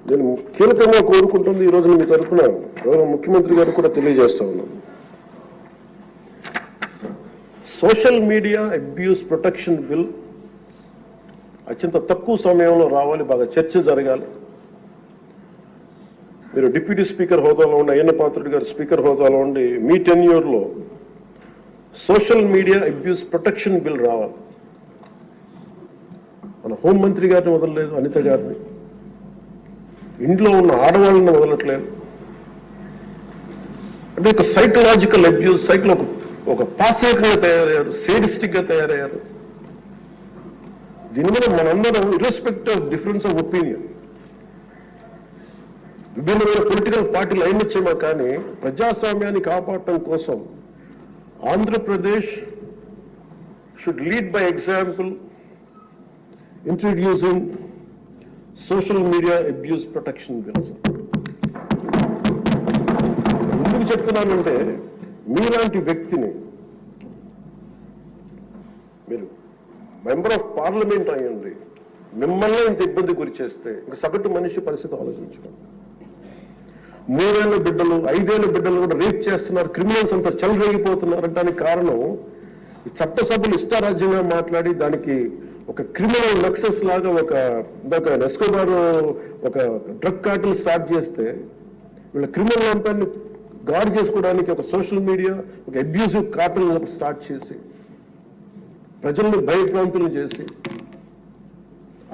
నేను కీలకంగా కోరుకుంటుంది ఈరోజు మీ తరఫున గౌరవ ముఖ్యమంత్రి గారు కూడా తెలియజేస్తా ఉన్నాను. Social media abuse protection bill అత్యంత తక్కువ సమయంలో రావాలి, బాగా చర్చ జరగాలి. మీరు డిప్యూటీ స్పీకర్ హోదాలో ఉండి, అయ్యన్న పాత్రుడు గారు స్పీకర్ హోదాలో ఉండి, మీ టెన్యూర్లో social media abuse protection bill రావాలి. మన హోంమంత్రి గారిని వదలలేదు, అనిత గారిని, ఇంట్లో ఉన్న ఆడవాళ్ళని వదలట్లేదు. అంటే ఒక సైకలాజికల్ అబ్యూస్, ఒక పాశవికంగా తయారయ్యారు, సేడిస్టిక్ గా తయారయ్యారు. దీని మీద మనందరం irrespective of difference of opinion, విభిన్నమైన పొలిటికల్ పార్టీలు అయినచ్చేమో కానీ ప్రజాస్వామ్యాన్ని కాపాడటం కోసం Andhra Pradesh should lead by example introducing social media abuse protection bills. ఎందుకు చెప్తున్నానంటే, మీలాంటి వ్యక్తిని, మీరు మెంబర్ ఆఫ్ పార్లమెంట్ అయ్యండి, మిమ్మల్ని ఇంత ఇబ్బంది గురి చేస్తే ఇంక సగటు మనిషి పరిస్థితి ఆలోచించుకోండి. 3 ఏళ్ల బిడ్డలు, 5 ఏళ్ల బిడ్డలు కూడా రేప్ చేస్తున్నారు, క్రిమినల్స్ అంతా చెలరేగిపోతున్నారు. దానికి కారణం ఈ చట్టసభలు ఇష్టారాజ్యంగా మాట్లాడి దానికి ఒక క్రిమినల్ నక్సెస్ లాగా ఒక ఎస్కోబార్ ఒక డ్రగ్ కార్టెల్ స్టార్ట్ చేస్తే వీళ్ళ క్రిమినల్ అంతాన్ని గార్డ్ చేసుకోవడానికి ఒక సోషల్ మీడియా ఒక అబ్యూసివ్ కార్టెల్ స్టార్ట్ చేసి ప్రజల్ని భయభ్రాంతులు చేసి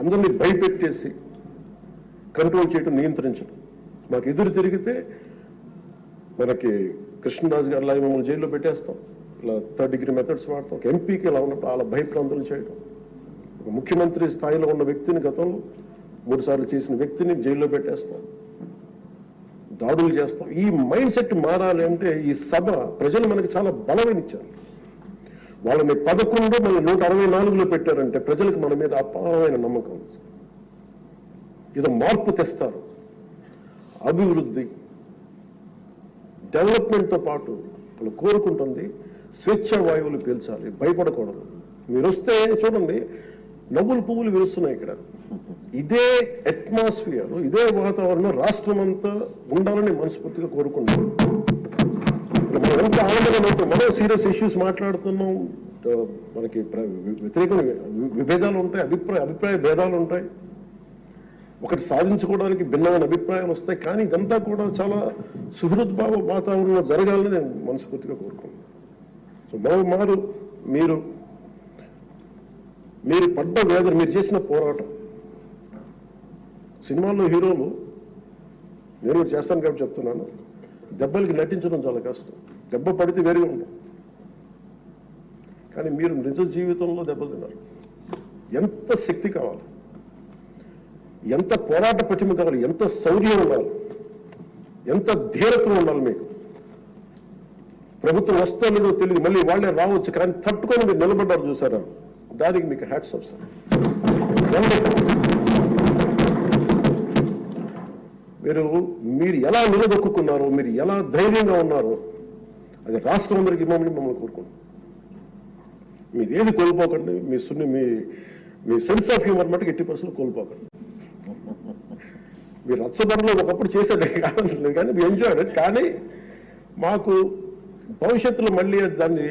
అందరినీ భయపెట్టేసి కంట్రోల్ చేయడం, నియంత్రించడం. మాకు ఎదురు తిరిగితే మనకి కృష్ణరాజు గారు లాగా మమ్మల్ని జైల్లో పెట్టేస్తాం, ఇలా 3rd degree మెథడ్స్ వాడతాం. ఒక ఎంపీకి ఇలా ఉన్నప్పుడు అలా భయభ్రాంతులు చేయడం, ఒక ముఖ్యమంత్రి స్థాయిలో ఉన్న వ్యక్తిని, గతంలో 3 సార్లు చేసిన వ్యక్తిని జైల్లో పెట్టేస్తాం, దాడులు చేస్తాం. ఈ మైండ్ సెట్ మారాలి అంటే ఈ సభ ప్రజలు మనకి చాలా బలమైనిచ్చారు. వాళ్ళని 11 మళ్ళీ 164లో పెట్టారంటే ప్రజలకు మన మీద అపారమైన నమ్మకం. ఇది మార్పు తెస్తారు. అభివృద్ధి, డెవలప్మెంట్తో పాటు వాళ్ళు కోరుకుంటుంది స్వేచ్ఛ వాయువులు పీల్చాలి, భయపడకూడదు. మీరు వస్తే చూడండి, నవ్వులు పువ్వులు విరుస్తున్నాయి ఇక్కడ. ఇదే అట్మాస్ఫియర్, ఇదే వాతావరణం రాష్ట్రం అంతా ఉండాలని మనస్ఫూర్తిగా కోరుకుంటున్నాం. మనం ఎంత ఆనందంగా ఉంటాం, మనం సీరియస్ ఇష్యూస్ మాట్లాడుతున్నాం, మనకి వ్యతిరేక విభేదాలు ఉంటాయి, అభిప్రాయ భేదాలు ఉంటాయి, ఒకటి సాధించుకోవడానికి భిన్నమైన అభిప్రాయాలు వస్తాయి. కానీ ఇదంతా కూడా చాలా సుహృద్భావ వాతావరణంలో జరగాలని నేను మనస్ఫూర్తిగా కోరుకుంటున్నాను. సో మారు మీరు పడ్డ వేదన, మీరు చేసిన పోరాటం, సినిమాల్లో హీరోలు, నేను కూడా చేస్తాను కాబట్టి చెప్తున్నాను, దెబ్బలకి నటించడం చాలా కష్టం, దెబ్బ పడితే వేరుగా ఉండదు. కానీ మీరు నిజ జీవితంలో దెబ్బలు తిన్నారు. ఎంత శక్తి కావాలి, ఎంత పోరాట పటిమ కావాలి, ఎంత శౌర్యం ఉండాలి, ఎంత ధీరత్వం ఉండాలి మీకు. ప్రభుత్వం వస్తుందో తెలియదు, మళ్ళీ వాళ్ళే రావచ్చు, కానీ తట్టుకొని మీరు నిలబడ్డారు చూసారా, దానికి మీకు హ్యాట్స్ ఆఫ్ సార్. మీరు ఎలా నిలదొక్కున్నారో, మీరు ఎలా ధైర్యంగా ఉన్నారో, అది రాష్ట్రం అందరికీ ఇవ్వమని మమ్మల్ని కోరుకుంటున్నాం. మీది ఏది కోల్పోకండి, మీ సెన్స్ ఆఫ్ హ్యూమర్ మటుకు 80% కోల్పోకండి. మీరు రచ్చబండలో ఒకప్పుడు చేసేది కాదు, కానీ మీ ఎంజాయ్. కానీ మాకు భవిష్యత్తులో మళ్ళీ దాన్ని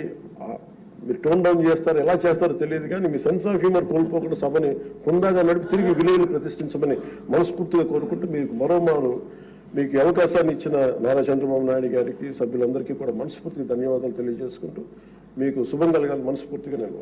మీరు టోన్ డౌన్ చేస్తారు, ఎలా చేస్తారో తెలియదు, కానీ మీ సెన్స్ ఆఫ్ హ్యూమర్ కోల్పోకుండా సభని హుందాగా నడిపి తిరిగి విలువలు ప్రతిష్ఠించమని మనస్ఫూర్తిగా కోరుకుంటూ, మీకు మరోమారు మీకు అవకాశాన్ని ఇచ్చిన నారా చంద్రబాబు నాయుడు గారికి, సభ్యులందరికీ కూడా మనస్ఫూర్తిగా ధన్యవాదాలు తెలియజేసుకుంటూ మీకు శుభం కలగాలి మనస్ఫూర్తిగా నేను